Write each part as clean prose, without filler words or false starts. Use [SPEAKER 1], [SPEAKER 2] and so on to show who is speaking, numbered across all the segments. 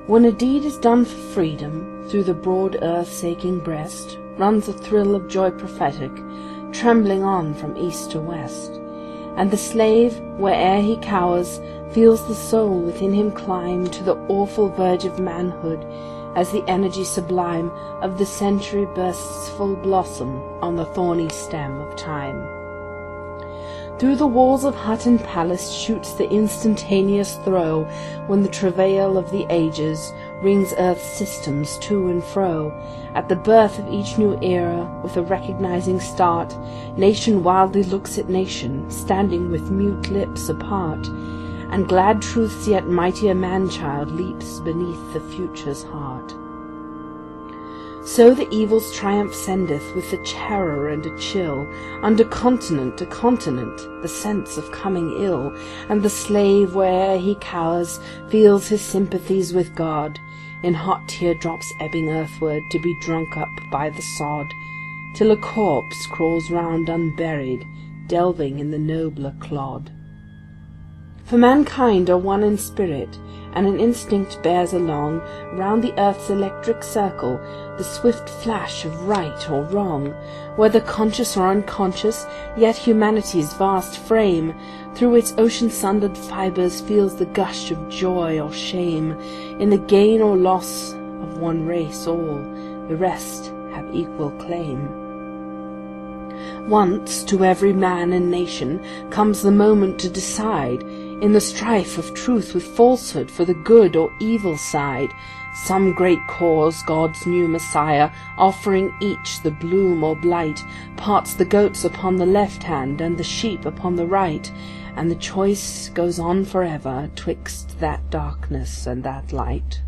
[SPEAKER 1] When a deed is done for freedom, through the broad earth's aching breast runs a thrill of joy prophetic, trembling on from east to west. And the slave, where'er he cowers, feels the soul within him climb to the awful verge of manhood, as the energy sublime of the century bursts full blossom on the thorny stem of time. Through the walls of hut and palace shoots the instantaneous throe, when the travail of the ages rings earth's systems to and fro. At the birth of each new era, with a recognizing start, nation wildly looks at nation, standing with mute lips apart, and glad truth's yet mightier man-child leaps beneath the future's heart. So the evil's triumph sendeth, with a terror and a chill, under continent to continent, the sense of coming ill, and the slave, where'er he cowers, feels his sympathies with God, in hot teardrops ebbing earthward, to be drunk up by the sod, till a corpse crawls round unburied, delving in the nobler clod. For mankind are one in spirit, and an instinct bears along, round the earth's electric circle, the swift flash of right or wrong. Whether conscious or unconscious, yet humanity's vast frame, through its ocean-sundered fibres, feels the gush of joy or shame. In the gain or loss of one race all, the rest have equal claim. Once to every man and nation comes the moment to decide, in the strife of truth with falsehood, for the good or evil side, some great cause God's new Messiah, offering each the bloom or blight, parts the goats upon the left hand and the sheep upon the right, and the choice goes on forever twixt that darkness and that light.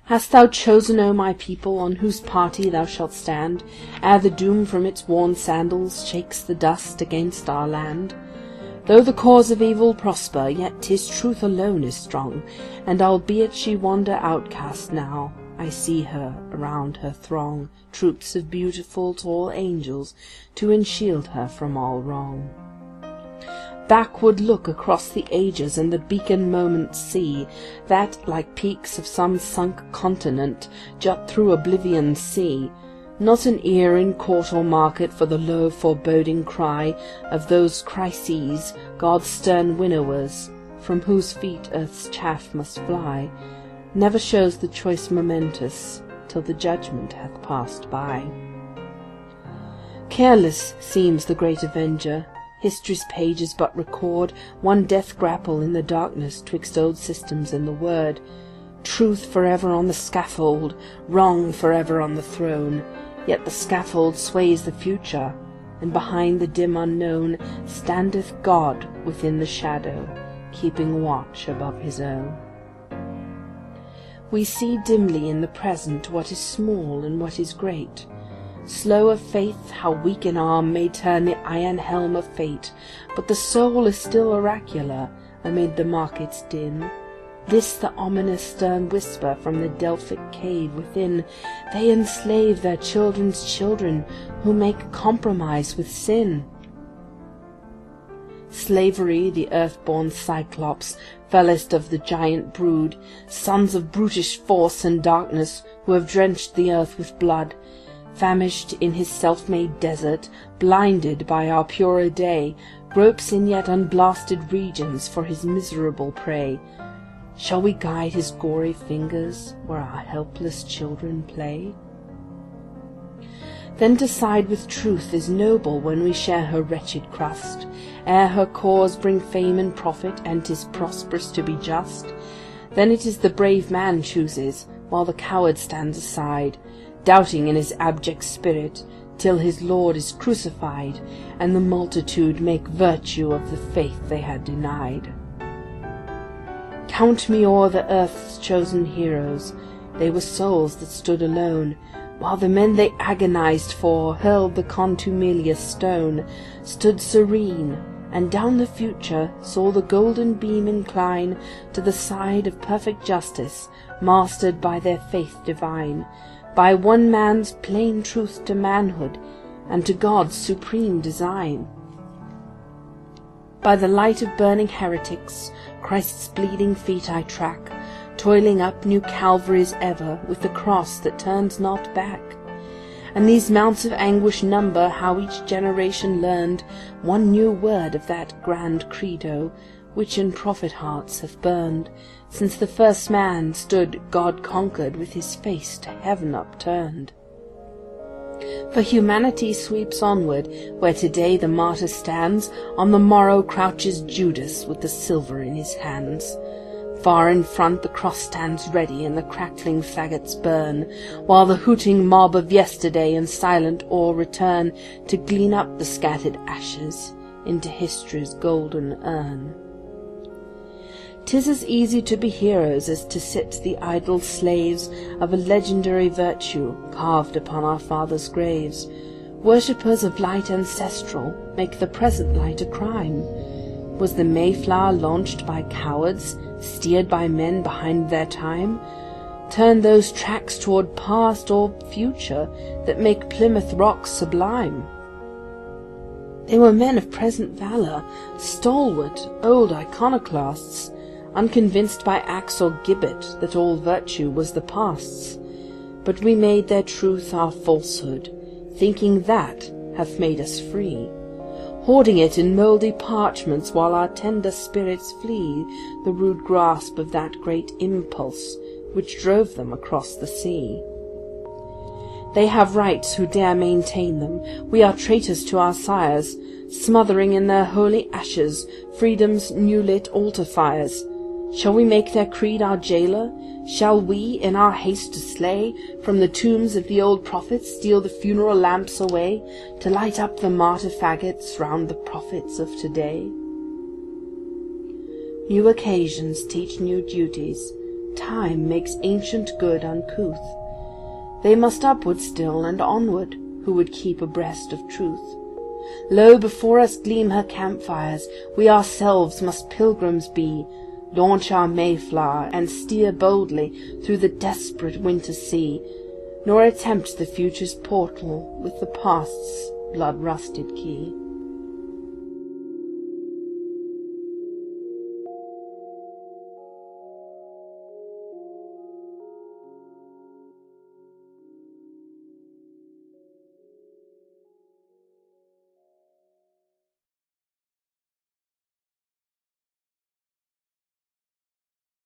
[SPEAKER 1] Hast thou chosen, O my people, on whose party thou shalt stand, ere the doom from its worn sandals shakes the dust against our land? Though the cause of evil prosper, yet 'tis truth alone is strong, and albeit she wander outcast now, I see her around her throng, troops of beautiful tall angels, to enshield her from all wrong. Backward look across the ages, and the beacon moments see, that, like peaks of some sunk continent, jut through oblivion's sea. Not an ear in court or market for the low foreboding cry of those crises, God's stern winnowers, from whose feet earth's chaff must fly, never shows the choice momentous, till the judgment hath passed by. Careless seems the great avenger, history's pages but record one death grapple in the darkness twixt old systems and the word. Truth forever on the scaffold, wrong forever on the throne, yet the scaffold sways the future, and behind the dim unknown standeth God within the shadow, keeping watch above his own. We see dimly in the present what is small and what is great. Slow of faith, how weak an arm may turn the iron helm of fate, but the soul is still oracular amid the market's din. This the ominous stern whisper from the Delphic cave within. They enslave their children's children, who make compromise with sin. Slavery, the earth-born Cyclops, fellest of the giant brood, sons of brutish force and darkness, who have drenched the earth with blood, famished in his self-made desert, blinded by our purer day, gropes in yet unblasted regions for his miserable prey. Shall we guide his gory fingers where our helpless children play? Then to side with truth is noble when we share her wretched crust, ere her cause bring fame and profit, and 'tis prosperous to be just. Then it is the brave man chooses, while the coward stands aside, doubting in his abject spirit, till his Lord is crucified, and the multitude make virtue of the faith they had denied. Count me o'er the earth's chosen heroes, they were souls that stood alone, while the men they agonized for hurled the contumelious stone, stood serene, and down the future saw the golden beam incline to the side of perfect justice, mastered by their faith divine, by one man's plain truth to manhood, and to God's supreme design. By the light of burning heretics, Christ's bleeding feet I track, toiling up new Calvaries ever, with the cross that turns not back. And these mounts of anguish number how each generation learned one new word of that grand credo, which in prophet hearts have burned, since the first man stood God-conquered with his face to heaven upturned. For humanity sweeps onward, where today the martyr stands, on the morrow crouches Judas with the silver in his hands. Far in front the cross stands ready, and the crackling faggots burn, while the hooting mob of yesterday in silent awe return to glean up the scattered ashes into history's golden urn. 'Tis as easy to be heroes as to sit the idle slaves of a legendary virtue carved upon our fathers' graves. Worshippers of light ancestral make the present light a crime. Was the Mayflower launched by cowards, steered by men behind their time? Turn those tracks toward past or future that make Plymouth Rock sublime. They were men of present valor, stalwart, old iconoclasts, unconvinced by axe or gibbet that all virtue was the past's. But we made their truth our falsehood, thinking that hath made us free, hoarding it in mouldy parchments while our tender spirits flee the rude grasp of that great impulse which drove them across the sea. They have rights who dare maintain them. We are traitors to our sires, smothering in their holy ashes freedom's new-lit altar fires. Shall we make their creed our jailer? Shall we, in our haste to slay, from the tombs of the old prophets steal the funeral lamps away, to light up the martyr faggots round the prophets of today? New occasions teach new duties. Time makes ancient good uncouth. They must upward still and onward, who would keep abreast of truth. Lo, before us gleam her campfires. We ourselves must pilgrims be, launch our Mayflower, and steer boldly through the desperate winter sea, nor attempt the future's portal with the past's blood-rusted key.